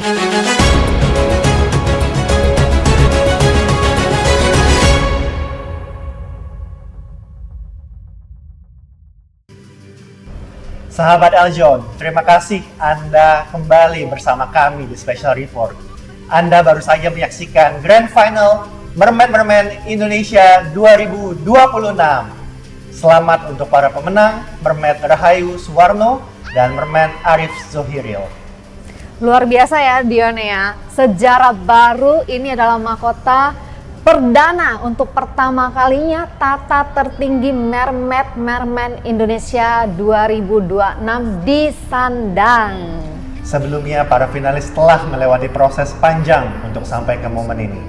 Sahabat Eljon, terima kasih Anda kembali bersama kami di Special Report. Anda baru saja menyaksikan Grand Final Mermaid Indonesia 2026. Selamat untuk para pemenang, Mermaid Rahayu Suwarno dan Mermaid Arif Zohiril. Luar biasa ya Dion ya, sejarah baru ini adalah mahkota perdana untuk pertama kalinya tata tertinggi Mermaid Indonesia 2026 disandang. Sebelumnya para finalis telah melewati proses panjang untuk sampai ke momen ini.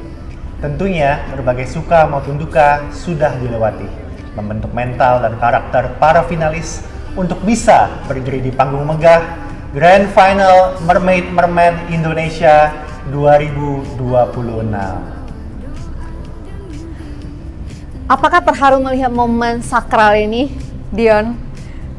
Tentunya berbagai suka maupun duka sudah dilewati, membentuk mental dan karakter para finalis untuk bisa berdiri di panggung megah Grand Final Mermaid Indonesia 2026. Apakah terharu melihat momen sakral ini, Dion?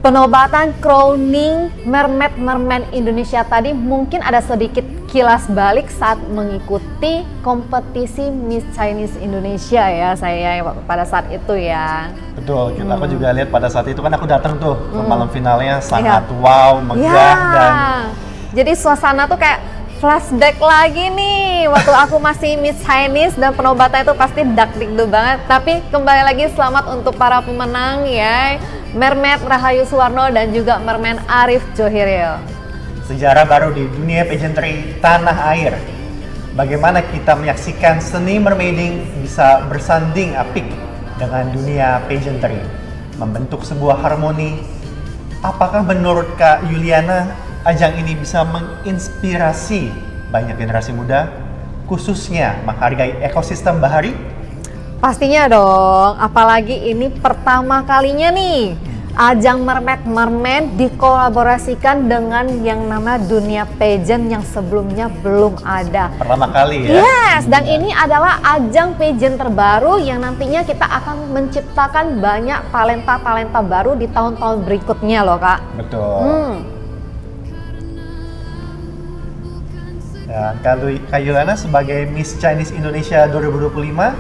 Penobatan crowning Mermaid Indonesia tadi mungkin ada sedikit kilas balik saat mengikuti kompetisi Miss Chinese Indonesia ya saya pada saat itu ya. Betul, aku juga lihat pada saat itu kan aku datang tuh ke malam finalnya sangat wow, megah dan jadi suasana tuh kayak flashback lagi nih waktu aku masih Miss Chinese dan penobatan itu pasti dakdikduk banget. Tapi kembali lagi selamat untuk para pemenang ya, Mermaid Rahayu Suwarno dan juga Mermaid Arif Zohiril. Sejarah baru di dunia pageantry tanah air. Bagaimana kita menyaksikan seni mermaiding bisa bersanding apik dengan dunia pageantry, membentuk sebuah harmoni. Apakah menurut Kak Yuliana ajang ini bisa menginspirasi banyak generasi muda, khususnya menghargai ekosistem bahari? Pastinya dong, apalagi ini pertama kalinya nih ajang Mermaid dikolaborasikan dengan yang nama dunia pageant yang sebelumnya belum ada. Pertama kali ya? Yes, dan ini adalah ajang pageant terbaru yang nantinya kita akan menciptakan banyak talenta-talenta baru di tahun-tahun berikutnya loh Kak. Betul. Dan Kak Yuliana sebagai Miss Chinese Indonesia 2025,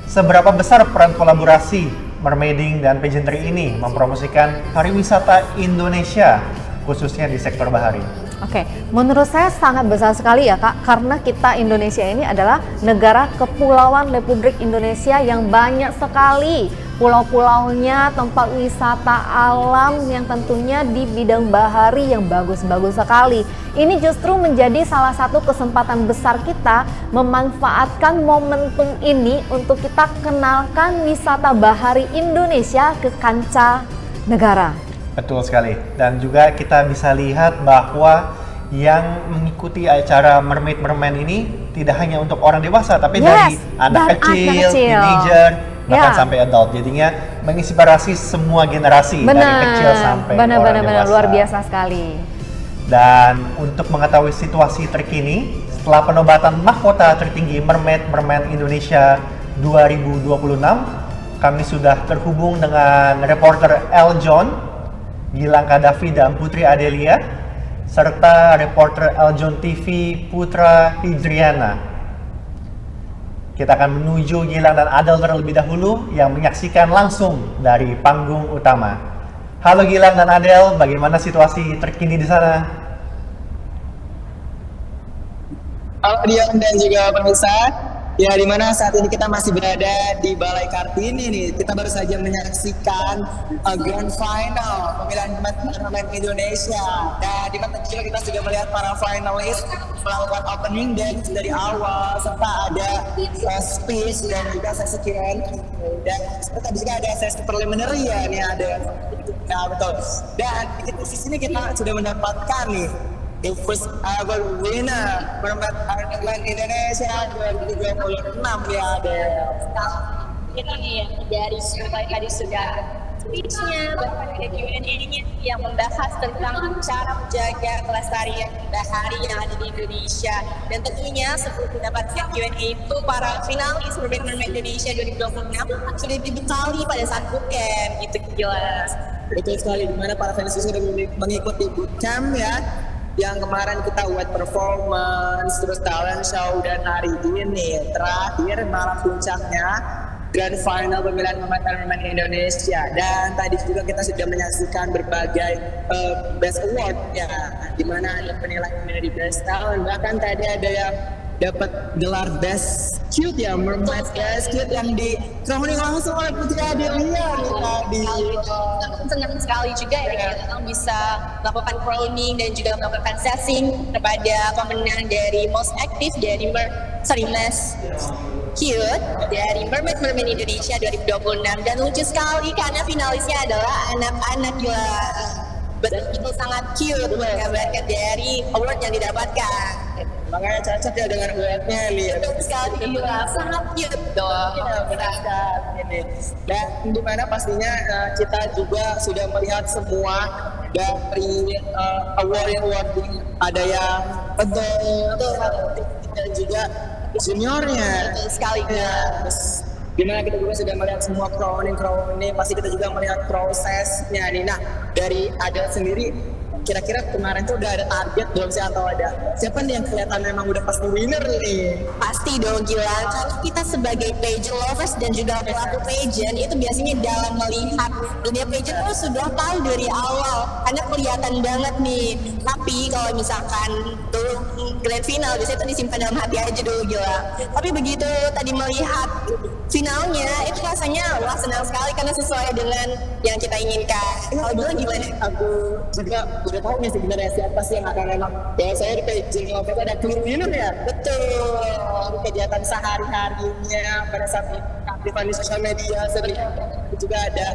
seberapa besar peran kolaborasi mermaiding dan pageantry ini mempromosikan pariwisata Indonesia, khususnya di sektor bahari? Oke, menurut saya sangat besar sekali ya Kak, karena kita Indonesia ini adalah negara kepulauan Republik Indonesia yang banyak sekali pulau-pulaunya, tempat wisata alam yang tentunya di bidang bahari yang bagus-bagus sekali. Ini justru menjadi salah satu kesempatan besar kita memanfaatkan momentum ini untuk kita kenalkan wisata bahari Indonesia ke kancah negara. Betul sekali. Dan juga kita bisa lihat bahwa yang mengikuti acara Mermaid ini tidak hanya untuk orang dewasa, tapi dari anak kecil, teenager, bahkan sampai adult. Jadinya menginspirasi semua generasi dari kecil sampai orang dewasa. Luar biasa sekali. Dan untuk mengetahui situasi terkini setelah penobatan mahkota tertinggi Mermaid Indonesia 2026, kami sudah terhubung dengan reporter Eljon, Gilang Kadafi dan Putri Adelia, serta reporter Eljon TV Putra Hidriana. Kita akan menuju Gilang dan Adel terlebih dahulu yang menyaksikan langsung dari panggung utama. Halo Gilang dan Adel, bagaimana situasi terkini di sana? Halo Dion dan juga pemirsa. Ya, di mana saat ini kita masih berada di Balai Kartini nih. Kita baru saja menyaksikan Grand Final pemilihan Mermaid Indonesia. Dan di mana juga kita sudah melihat para finalis melakukan opening dance dari awal, serta ada speech dan juga sesi Q&A. Dan serta juga ada sesi preliminary ya, nih ada. Nah betul. Dan di sisi ini kita sudah mendapatkan nih the first ever winner Mermaid Indonesia 2026 ya ada. Ini dari tadi sudah speech-nya, bahkan ada Q&A-nya yang membahas tentang cara menjaga kelestarian bahari yang ada di Indonesia. Dan tentunya sebelum mendapatkan Q&A itu, para finalis Mermaid Indonesia 2026 sudah dibekali pada saat bootcamp, gitu jelas. Betul sekali, dimana para finalis sudah mengikuti bootcamp ya. yang kemarin kita buat performance, terus talent show, dan hari ini terakhir malam puncaknya Grand Final pemilihan pemain Indonesia. Dan tadi juga kita sudah menyaksikan berbagai Best Award ya, di mana ada penilaian dari Best Talent, bahkan tadi ada yang dapat gelar Best Cute ya, Mermaid Best Cute yang di crowning langsung oleh Putri Adelia tadi. Senang sekali juga ya kita bisa melakukan crowning dan juga melakukan setting kepada pemenang dari Most Active dari Most Cute dari Mermaid Indonesia 2026. Dan lucu sekali karena finalisnya adalah anak-anak gila, betul sangat cute menggambarkan dari award yang didapatkan. Makanya cocok ya dengan awardnya nih. Betul sekali, gila, sangat cute dong. Ya, benar ini. Dan dimana pastinya kita juga sudah melihat semua dari award ada yang adult dan juga juniornya. Betul sekali, ya. Terus dimana kita juga sudah melihat semua crowning ini, pasti kita juga melihat prosesnya nih. Nah, dari Adel sendiri, kira-kira kemarin tuh udah ada target belum sih, atau ada siapa nih yang kelihatan memang udah pasti winner nih? Pasti dong gila, kalau kita sebagai pageant lovers dan juga pelaku pageant itu biasanya dalam melihat dunia pageant tuh sudah tahu dari awal karena kelihatan banget nih. Tapi kalau misalkan tuh grand final biasanya itu disimpan dalam hati aja dulu gila. Tapi begitu tadi melihat finalnya itu rasanya wah senang sekali karena sesuai dengan yang kita inginkan. Kalau dulu gimana? Aku juga udah tahu nih sebenarnya siapa sih yang akan emang ya, saya di pageant lovers ada clear winner ya. Betul. Kegiatan sehari-harinya pada saat aktifan di sosial media, sering juga ada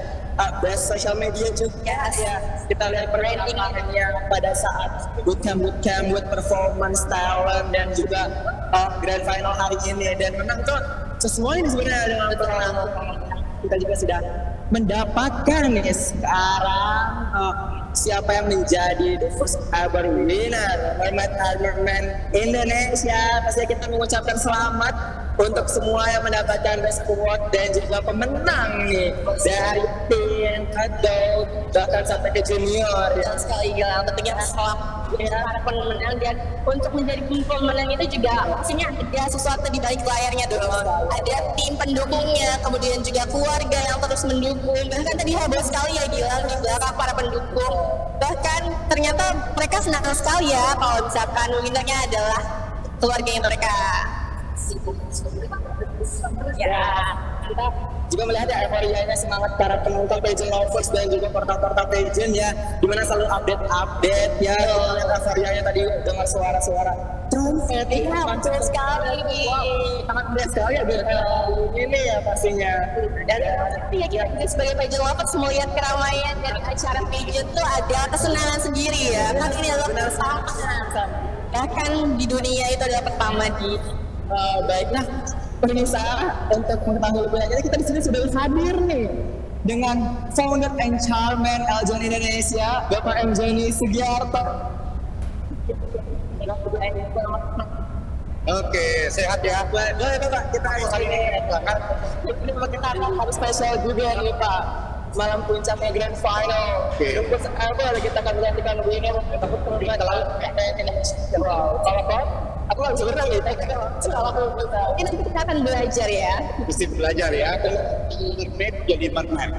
best sosial media juga ya. Kita lihat brandingnya pada saat bootcamp buat performance talent dan juga grand final hari ini. Dan memang tuh sesuai sebenarnya dengan kita juga sudah mendapatkan nih sekarang siapa yang menjadi the first ever winner Mermaid Indonesia. Pasti kita mengucapkan selamat untuk semua yang mendapatkan Best Award dan juga pemenang nih dari teen, adult, bahkan sampai ke junior ya. Sekali gila, tentunya selamat para pemenang, dan untuk menjadi pemenang itu juga pastinya ada sesuatu di balik layarnya dulu. Ada tim pendukungnya, kemudian juga keluarga yang terus mendukung. Bahkan tadi heboh sekali ya gila di belakang para pendukung. Bahkan ternyata mereka senang sekali ya kalau misalkan winnernya adalah keluarganya mereka. Ya, kita juga melihat ya euforianya semangat para penonton pageant lovers dan juga portal-portal pageant ya, dimana selalu update ya. Kita lihat euforianya tadi dengar suara-suara trompet. Iya, betul sekali. Sangat indah sekali ya ini ya pastinya. Dan ya kita juga sebagai pageant lovers melihat keramaian dari acara pageant itu ada kesenangan sendiri ya. Kan ini adalah persamaan. Bahkan di dunia itu adalah pertama di Baiklah pemirsa, untuk mengetahui lebih lanjut kita di sini sudah hadir nih dengan founder and chairman Eljon Indonesia, Bapak M. Joni Sugiarto. Oke, sehat ya. Boleh Pak, kita hari ini kita harus spesial juga nih Pak. Malam puncaknya Grand Final. Rumput apa kita akan menyaksikan winner untuk pertandingan dalam Indonesia. Kalau Pak, aku nggak bisa berenang nih. Mungkin nanti kita akan belajar ya. Mesti belajar ya. Mermaid jadi mermaid.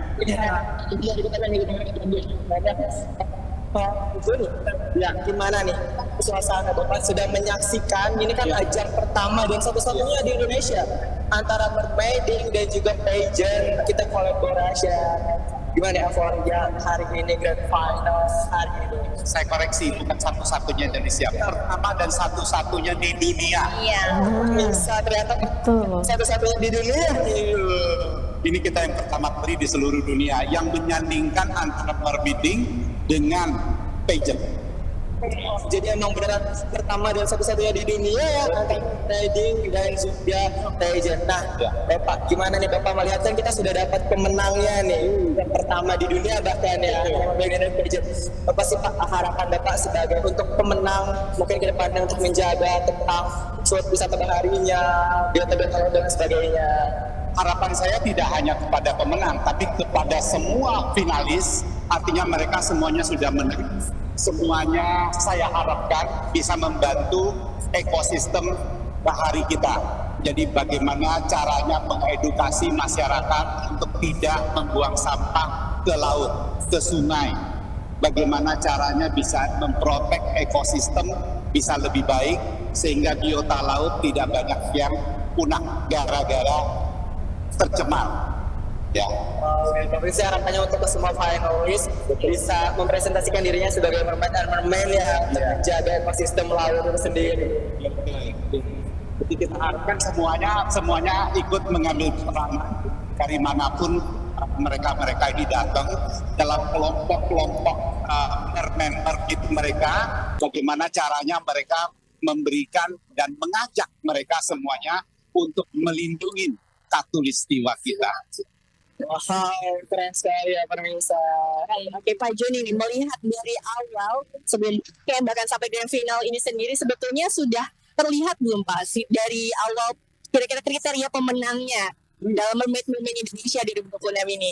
Ya, gimana nih suasana Bapak sudah menyaksikan ini kan ajang pertama dan satu-satunya di Indonesia antara mermaiding dan juga pageant, kita kolaborasi. Gimana euforia hari ini Grand Final hari ini? Saya koreksi, bukan satu-satunya Indonesia. Pertama dan satu-satunya di dunia. Iya. Bisa ternyata satu-satunya di dunia. Ini kita yang pertama kali di seluruh dunia yang menyandingkan antara mermaiding dengan pageant. Jadi emang beneran pertama dan satu-satunya di dunia ya antara riding dan juga pageant. Nah, Bapak gimana nih Bapak melihatkan kita sudah dapat pemenangnya nih yang pertama di dunia bahkan ya bagian dari pageant. Apa sih Pak harapan Bapak sebagai untuk pemenang mungkin ke depannya untuk menjaga tentang suatu wisata baharinya, biota-biota dan sebagainya? Harapan saya tidak hanya kepada pemenang, tapi kepada semua finalis. Artinya mereka semuanya sudah menerima semuanya saya harapkan bisa membantu ekosistem bahari kita. Jadi bagaimana caranya mengedukasi masyarakat untuk tidak membuang sampah ke laut, ke sungai. Bagaimana caranya bisa memprotek ekosistem bisa lebih baik sehingga biota laut tidak banyak yang punah gara-gara tercemar. Ya. Pemirsa, harapannya untuk semua finalis bisa mempresentasikan dirinya sebagai mermaid ya, untuk menjaga ekosistem laut itu sendiri. Jadi kita harapkan semuanya ikut mengambil peranan dari manapun mereka ini datang dalam kelompok-kelompok member mereka, bagaimana caranya mereka memberikan dan mengajak mereka semuanya untuk melindungi katulistiwa kita. Wow, keren sekali ya pemirsa. Oke Pak Joni, melihat dari awal sebelum bahkan sampai grand final ini sendiri sebetulnya sudah terlihat belum Pak sih dari awal kira-kira kriteria pemenangnya dalam Mermaid Indonesia di 2026 ini?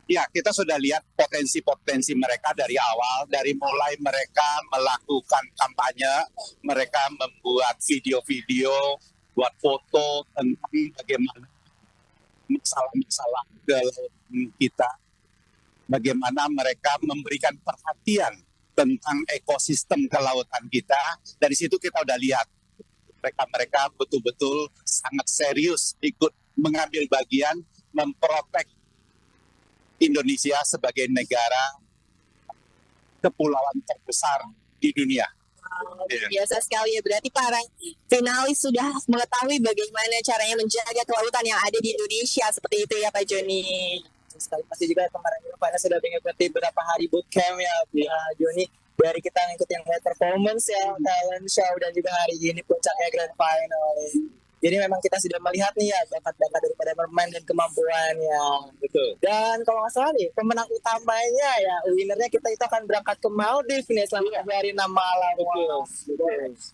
Ya, kita sudah lihat potensi-potensi mereka dari awal, dari mulai mereka melakukan kampanye, mereka membuat video-video, buat foto tentang bagaimana masalah-masalah dalam kita, bagaimana mereka memberikan perhatian tentang ekosistem kelautan kita. Dari situ kita udah lihat mereka betul-betul sangat serius ikut mengambil bagian memprotek Indonesia sebagai negara kepulauan terbesar di dunia. Biasa sekali ya, berarti para finalis sudah mengetahui bagaimana caranya menjaga kelautan yang ada di Indonesia seperti itu ya Pak Joni. Sekali pasti juga kemarin Pada sudah mengikuti beberapa hari bootcamp ya, Joni. Dari kita ngikutin live performance ya, talent show, dan juga hari ini puncaknya grand final. Jadi memang kita sudah melihat nih ya bakat-bakat daripada mermaid dan kemampuannya. Betul. Dan kalau nggak salah nih pemenang utamanya ya, winnernya kita itu akan berangkat ke Maldives nih selama hari 6 malam. Betul.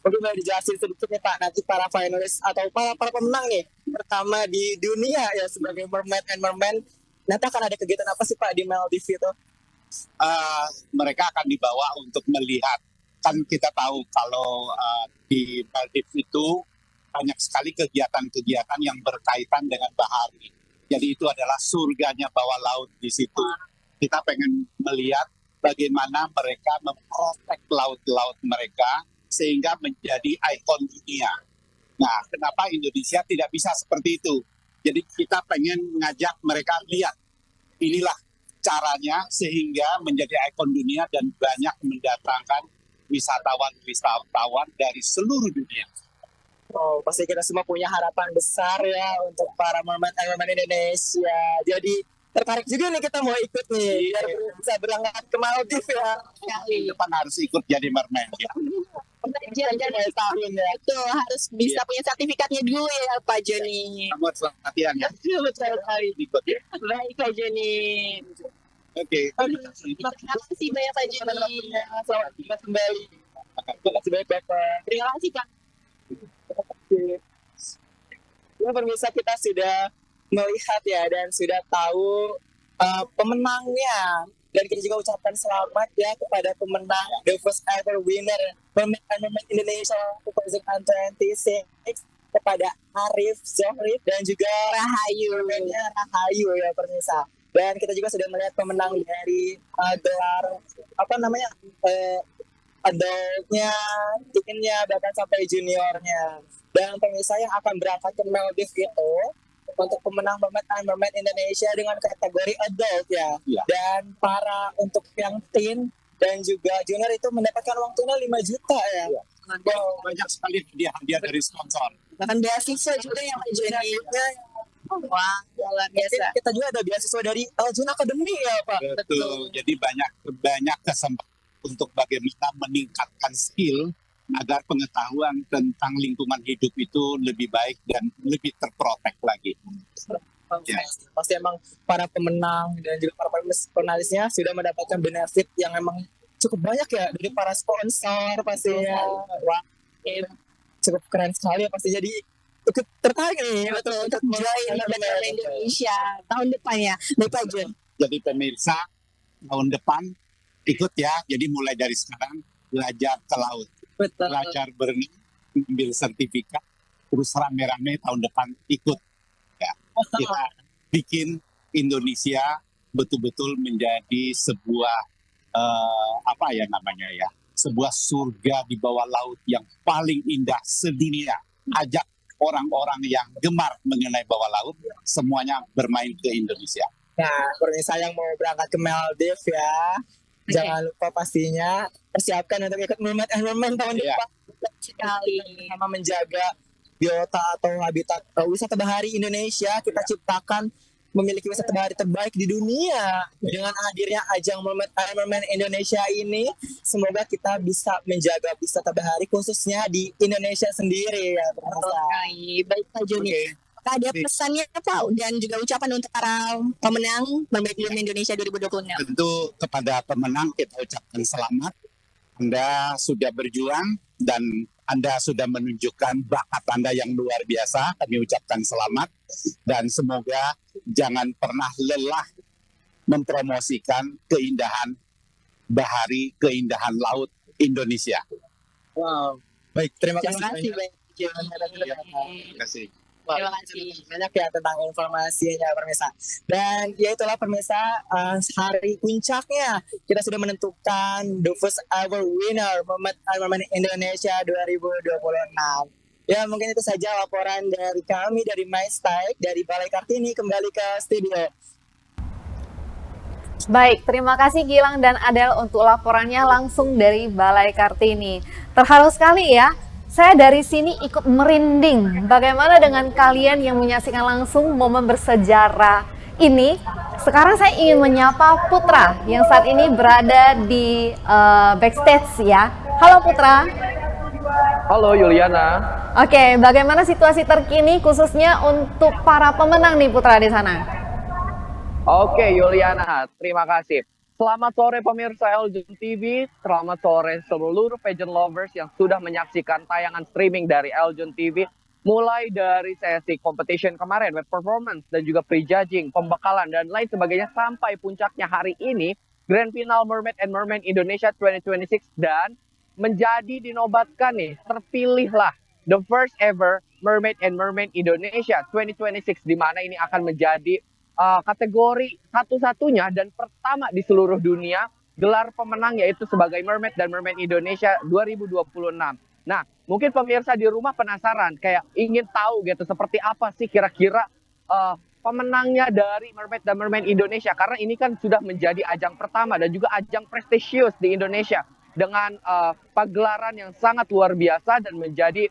Mungkin boleh dijelasin sedikit nih Pak, nanti para finalis atau para pemenang nih pertama di dunia ya sebagai mermaid and merman, nanti akan ada kegiatan apa sih Pak di Maldives itu? Mereka akan dibawa untuk melihat, kan kita tahu kalau di Maldives itu banyak sekali kegiatan-kegiatan yang berkaitan dengan bahari. Jadi itu adalah surganya bawah laut di situ. Kita pengen melihat bagaimana mereka memprotek laut-laut mereka sehingga menjadi ikon dunia. Nah, kenapa Indonesia tidak bisa seperti itu? Jadi kita pengen ngajak mereka lihat, inilah caranya sehingga menjadi ikon dunia dan banyak mendatangkan wisatawan-wisatawan dari seluruh dunia. Oh, pasti kita semua punya harapan besar ya untuk para mermaid Indonesia. Jadi tertarik juga nih kita mau ikut nih biar bisa berangkat ke Maldives ya. Depan harus ikut jadi mermaid ya. Jangan tahun ya. Betul, harus bisa punya sertifikatnya dulu ya Pak Joni. Buat latihan ya. Betul sekali. Ikut ya. Baik Pak Joni. Oke. Terima kasih banyak Pak Joni. Selamat tinggal kembali. Terima kasih banyak Bapak. Terima kasih Pak. Ya, pemirsa, kita sudah melihat ya dan sudah tahu pemenangnya, dan kita juga ucapkan selamat ya kepada pemenang the first ever winner Mermaid Indonesia 2026 kepada Arif Zohri dan juga Rahayu ya pemirsa. Dan kita juga sudah melihat pemenang dari gelar adultnya, teennya, bahkan sampai juniornya. Dan pemirsa yang akan berangkat ke Maldives itu untuk pemenang Mermaid Indonesia dengan kategori adult ya. Dan para untuk yang teen dan juga junior itu mendapatkan uang tunai 5 juta ya. Banyak sekali hadiah dari sponsor. Bahkan beasiswa juga yang Pak Joni. Wah, luar biasa. Kita juga ada beasiswa dari Aljun Academy ya Pak. Betul. Jadi banyak kesempatan untuk bagaimana meningkatkan skill agar pengetahuan tentang lingkungan hidup itu lebih baik dan lebih terprotek lagi. Ya. Pasti emang para pemenang dan juga para penalisnya sudah mendapatkan benefit yang emang cukup banyak ya dari para sponsor pastinya. Wah, cukup keren sekali ya pasti. Jadi ikut tertarik nih Untuk mulai Mermaid Indonesia tahun depan ya, Pak Jun. Jadi pemirsa, tahun depan ikut ya. Jadi mulai dari sekarang belajar ke laut, Betul. belajar berenang, ambil sertifikat, terus rame-rame tahun depan ikut ya. Kita bikin Indonesia betul-betul menjadi sebuah apa ya namanya ya, sebuah surga di bawah laut yang paling indah sedunia. Ajak orang-orang yang gemar mengenai bawah laut semuanya bermain ke Indonesia. Nah, pemirsa yang mau berangkat ke Maldives ya, jangan lupa pastinya persiapkan untuk ikut Mermaid and Merman tahun Iya. depan. Sekali. Sama menjaga biota atau habitat wisata bahari Indonesia. Kita ciptakan memiliki wisata bahari terbaik di dunia. Dengan hadirnya ajang Mermaid and Merman Indonesia ini, semoga kita bisa menjaga wisata bahari khususnya di Indonesia sendiri ya, pemirsa. Oke, baik Pak Joni. Oke. Apakah ada pesannya Pak dan juga ucapan untuk para pemenang Mermaid Women Indonesia 2026? Tentu kepada pemenang kita ucapkan selamat. Anda sudah berjuang dan Anda sudah menunjukkan bakat Anda yang luar biasa. Kami ucapkan selamat dan semoga jangan pernah lelah mempromosikan keindahan bahari, keindahan laut Indonesia. Wow. Baik, terima kasih. Terima kasih banyak. Terima kasih. Terima kasih. Banyak ya tentang informasinya pemirsa. Dan ya itulah pemirsa, hari puncaknya kita sudah menentukan the first ever winner Mermaid and Merman Indonesia 2026. Ya mungkin itu saja laporan dari kami dari MyStyle dari Balai Kartini, kembali ke studio. Baik, terima kasih Gilang dan Adel untuk laporannya langsung dari Balai Kartini. Terharu sekali ya, saya dari sini ikut merinding. Bagaimana dengan kalian yang menyaksikan langsung momen bersejarah ini? Sekarang saya ingin menyapa Putra yang saat ini berada di backstage ya. Halo Putra. Halo Yuliana. Oke, bagaimana situasi terkini khususnya untuk para pemenang nih Putra di sana? Oke Yuliana, terima kasih. Selamat sore pemirsa Eljon TV, selamat sore seluruh pageant lovers yang sudah menyaksikan tayangan streaming dari Eljon TV. Mulai dari sesi competition kemarin, web performance, dan juga prejudging, pembekalan, dan lain sebagainya sampai puncaknya hari ini, Grand Final Mermaid and Merman Indonesia 2026 dan menjadi dinobatkan nih, terpilihlah the first ever Mermaid and Merman Indonesia 2026 di mana ini akan menjadi kategori satu-satunya dan pertama di seluruh dunia gelar pemenang yaitu sebagai Mermaid dan Merman Indonesia 2026. Nah, mungkin pemirsa di rumah penasaran kayak ingin tahu gitu seperti apa sih kira-kira pemenangnya dari Mermaid dan Merman Indonesia karena ini kan sudah menjadi ajang pertama dan juga ajang prestisius di Indonesia dengan pagelaran yang sangat luar biasa dan menjadi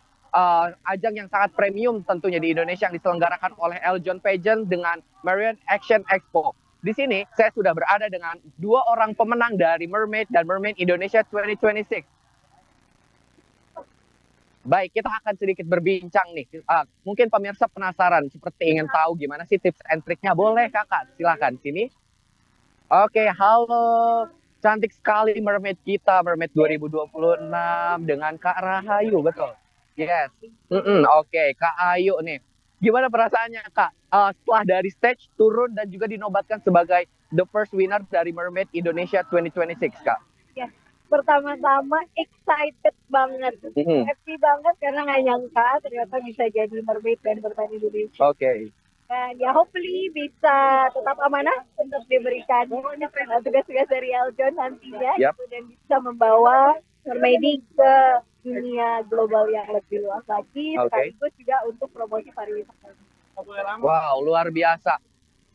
ajang yang sangat premium tentunya di Indonesia yang diselenggarakan oleh Eljon Pageant dengan Marine Action Expo. Di sini saya sudah berada dengan dua orang pemenang dari Mermaid dan Merman Indonesia 2026. Baik, kita akan sedikit berbincang nih. Mungkin pemirsa penasaran seperti ingin tahu gimana sih tips and triknya. Boleh kakak, silakan sini. Oke, halo. Cantik sekali Mermaid kita, Mermaid 2026 dengan Kak Rahayu, betul? Yes. Oke, Kak Ayu nih. Gimana perasaannya Kak? Setelah dari stage turun dan juga dinobatkan sebagai the first winner dari Mermaid Indonesia 2026 Kak. Ya, pertama-tama excited banget, happy banget karena nggak nyangka ternyata bisa jadi Mermaid dan Merman Indonesia. Oke. Dan ya hopefully bisa tetap amanah untuk diberikan tugas-tugas dari Eljon nantinya Yap. gitu, dan bisa membawa mermaiding ke dunia global yang lebih luas lagi, sekaligus juga untuk promosi pariwisata. Wow, luar biasa.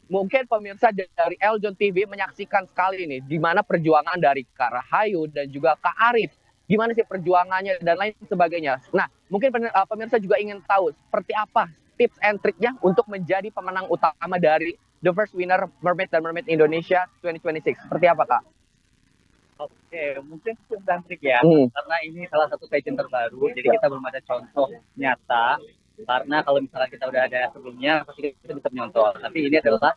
Mungkin pemirsa dari Eljon TV menyaksikan sekali nih di mana perjuangan dari Kak Rahayu dan juga Kak Arif. Gimana sih perjuangannya dan lain sebagainya. Nah, mungkin pemirsa juga ingin tahu seperti apa tips and triknya untuk menjadi pemenang utama dari the first winner Mermaid dan Mermaid Indonesia 2026. Seperti apa Kak? Oke, mungkin tips dan trik ya, karena ini salah satu pageant terbaru, jadi kita belum ada contoh nyata. Karena kalau misalnya kita udah ada sebelumnya, pasti kita bisa menyontoh. Tapi ini adalah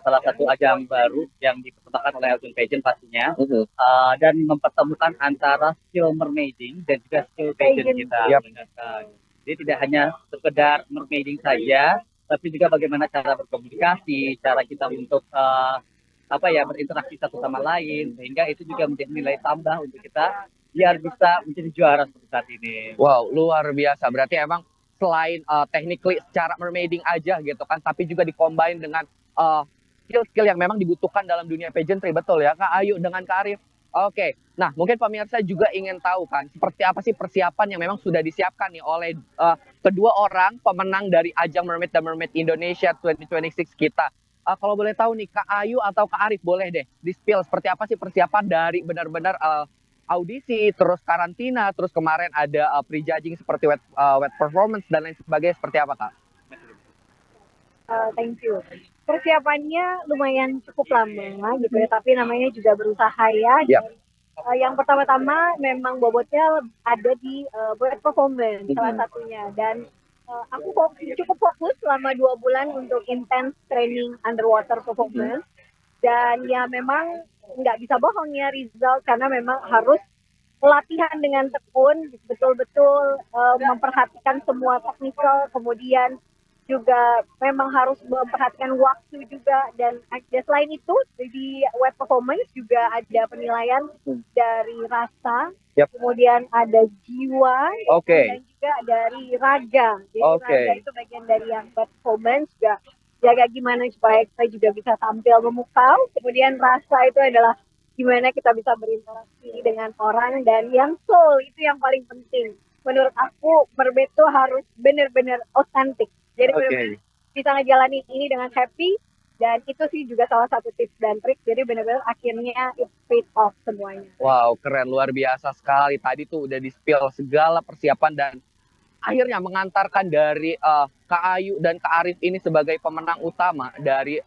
salah satu ajang baru yang dipersembahkan oleh Eljon Pageant pastinya, dan mempertemukan antara skill mermaiding dan juga skill pageant kita. Jadi tidak hanya sekedar mermaiding saja, tapi juga bagaimana cara berkomunikasi, cara kita untuk apa ya berinteraksi satu sama lain, sehingga itu juga menjadi nilai tambah untuk kita biar bisa menjadi juara seperti saat ini. Wow, luar biasa. Berarti emang selain technically secara mermaiding aja gitu kan, tapi juga dicombine dengan skill-skill yang memang dibutuhkan dalam dunia pageantry, betul ya Kak Ayu dengan Kak Arif? Oke, nah mungkin pemirsa juga ingin tahu kan, seperti apa sih persiapan yang memang sudah disiapkan nih oleh kedua orang pemenang dari ajang Mermaid dan Mermaid Indonesia 2026 kita. Kalau boleh tahu nih Kak Ayu atau Kak Arif, boleh deh di-spill seperti apa sih persiapan dari benar-benar audisi, terus karantina, terus kemarin ada pre-judging seperti wet performance dan lain sebagainya, seperti apa Kak? Thank you. Persiapannya lumayan cukup lama gitu ya, tapi namanya juga berusaha ya. Yap. Yang pertama-tama memang bobotnya ada di buat performance salah satunya, dan aku cukup fokus selama 2 bulan untuk intense training underwater performance. Dan ya memang nggak bisa bohong ya Rizal, karena memang harus latihan dengan tekun, betul-betul memperhatikan semua technical, kemudian juga memang harus memperhatikan waktu juga, dan selain itu di web performance juga ada penilaian dari rasa, kemudian ada jiwa, dan juga dari raga. Jadi raga itu bagian dari yang web performance, juga jaga gimana supaya kita juga bisa tampil memukau, kemudian rasa itu adalah gimana kita bisa berinteraksi dengan orang, dan yang soul itu yang paling penting. Menurut aku mermaid itu harus benar-benar otentik. Jadi benar-benar bisa ngejalanin ini dengan happy, dan itu sih juga salah satu tips dan trik. Jadi benar-benar akhirnya it paid off semuanya. Wow, keren, luar biasa sekali. Tadi tuh udah di-spill segala persiapan dan akhirnya mengantarkan dari Kak Ayu dan Kak Arif ini sebagai pemenang utama dari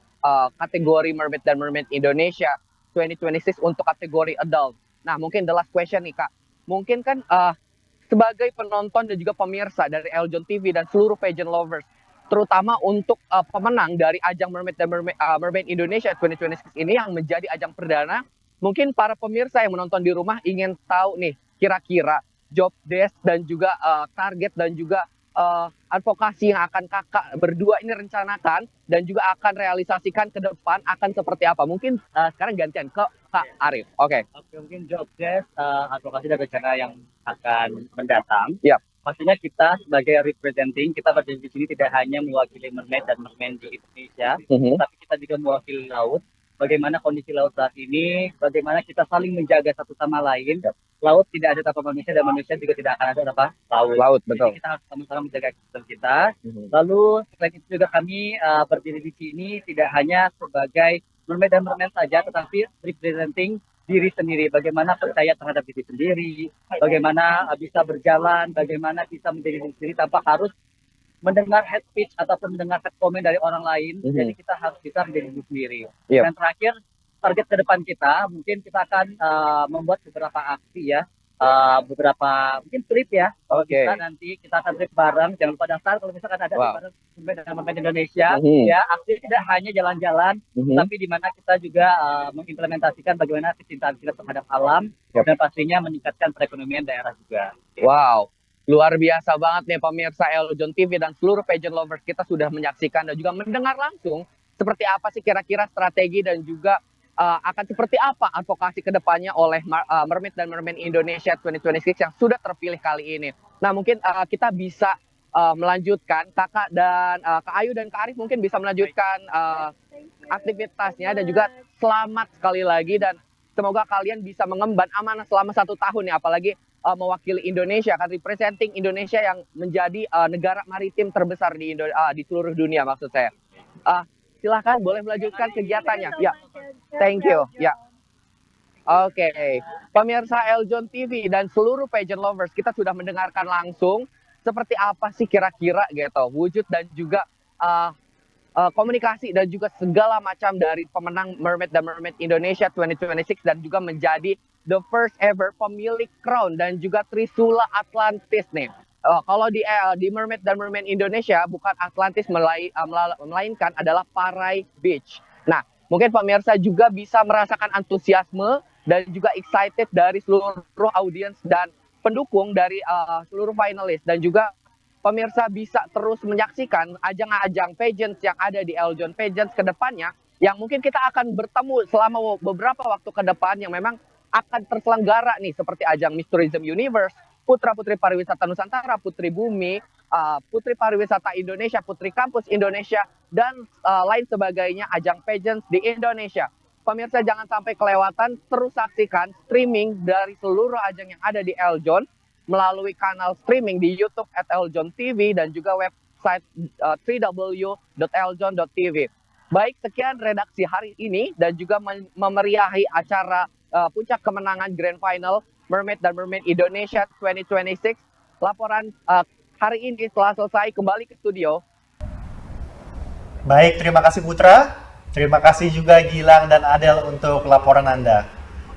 kategori Mermaid dan Mermaid Indonesia 2026 untuk kategori adult. Nah, mungkin the last question nih Kak. Mungkin kan sebagai penonton dan juga pemirsa dari Eljon TV dan seluruh pageant lovers, terutama untuk pemenang dari ajang Mermaid dan Mermaid Indonesia 2026 ini yang menjadi ajang perdana, mungkin para pemirsa yang menonton di rumah ingin tahu nih, kira-kira job desk dan juga target dan juga advokasi yang akan kakak berdua ini rencanakan dan juga akan realisasikan ke depan akan seperti apa? Mungkin sekarang gantian ke Kak Arif. Oke, Mungkin job desk, advokasi dan rencana yang akan mendatang. Yap. Pastinya kita sebagai representing, kita berdiri di sini tidak hanya mewakili mermaid dan mermen di Indonesia, tapi kita juga mewakili laut. Bagaimana kondisi laut saat ini, bagaimana kita saling menjaga satu sama lain. Laut tidak ada tanpa manusia, dan manusia juga tidak akan ada tanpa laut. Laut, betul. Jadi kita harus sama-sama menjaga ekosistem kita. Lalu selain itu juga kami berdiri di sini tidak hanya sebagai mermaid dan mermen saja, tetapi representing diri sendiri, bagaimana percaya terhadap diri sendiri, bagaimana bisa berjalan, bagaimana bisa menjadi diri sendiri tanpa harus mendengar head speech ataupun mendengar head comment dari orang lain. Jadi kita harus bisa menjadi diri sendiri. Dan terakhir, target ke depan kita, mungkin kita akan membuat beberapa aksi ya, beberapa mungkin trip ya. Kalau bisa nanti kita akan trip bareng, jangan lupa daftar kalau misalkan ada bareng Mermaid Indonesia. Ya, aksi tidak hanya jalan-jalan, tapi di mana kita juga mengimplementasikan bagaimana kecintaan kita terhadap alam dan pastinya meningkatkan perekonomian daerah juga. Wow, luar biasa banget nih pemirsa Eljon TV dan seluruh pageant lovers, kita sudah menyaksikan dan juga mendengar langsung seperti apa sih kira-kira strategi dan juga akan seperti apa advokasi kedepannya oleh Mermaid dan Mermaid Indonesia 2026 yang sudah terpilih kali ini. Nah, mungkin kita bisa melanjutkan, Kakak dan Kak Ayu dan Kak Arif mungkin bisa melanjutkan aktivitasnya, dan juga selamat sekali lagi, dan semoga kalian bisa mengemban amanah selama 1 tahun ya, apalagi mewakili Indonesia, kan representing Indonesia yang menjadi negara maritim terbesar di seluruh dunia maksud saya. Silahkan boleh melanjutkan kegiatannya. Ya, thank you. Ya. Oke, pemirsa Eljon TV dan seluruh pageant lovers, kita sudah mendengarkan langsung seperti apa sih kira-kira gitu wujud dan juga komunikasi dan juga segala macam dari pemenang Mermaid dan Mermaid Indonesia 2026 dan juga menjadi the first ever pemilik crown dan juga Trisula Atlantis nih. Kalau di Mermaid dan Mermaid Indonesia bukan Atlantis, melainkan adalah Parai Beach. Nah, mungkin pemirsa juga bisa merasakan antusiasme dan juga excited dari seluruh audiens dan pendukung dari seluruh finalis, dan juga pemirsa bisa terus menyaksikan ajang-ajang pageants yang ada di Eljon Pageants ke depannya yang mungkin kita akan bertemu selama beberapa waktu ke depan yang memang akan terselenggara nih seperti ajang Miss Tourism Universe, Putra Putri Pariwisata Nusantara, Putri Bumi, Putri Pariwisata Indonesia, Putri Kampus Indonesia, dan lain sebagainya ajang pageants di Indonesia. Pemirsa jangan sampai kelewatan, terus saksikan streaming dari seluruh ajang yang ada di Eljon melalui kanal streaming di YouTube @eljon.tv dan juga website www.eljon.tv. Baik, sekian redaksi hari ini dan juga memeriahi acara puncak kemenangan Grand Final Mermaid dan Mermaid Indonesia 2026. Laporan hari ini telah selesai, kembali ke studio. Baik, terima kasih Putra. Terima kasih juga Gilang dan Adel untuk laporan Anda.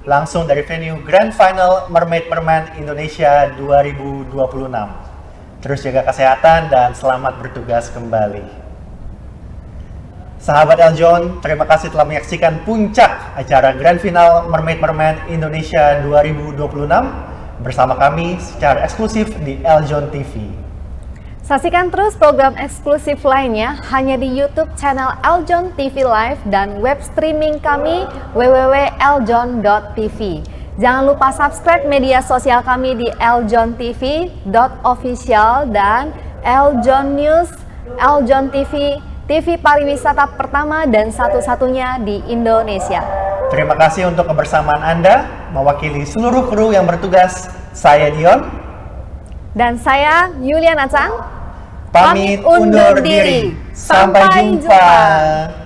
Langsung dari venue Grand Final Mermaid Indonesia 2026. Terus jaga kesehatan dan selamat bertugas kembali. Sahabat Eljon, terima kasih telah menyaksikan puncak acara Grand Final Mermaid Indonesia 2026 bersama kami secara eksklusif di Eljon TV. Saksikan terus program eksklusif lainnya hanya di YouTube channel Eljon TV Live dan web streaming kami www.eljon.tv. Jangan lupa subscribe media sosial kami di eljontv.official dan Eljon News, Eljon TV, TV pariwisata pertama dan satu-satunya di Indonesia. Terima kasih untuk kebersamaan Anda. Mewakili seluruh kru yang bertugas, saya Dion. Dan saya Yuliana Chang. Pamit undur diri. Sampai jumpa.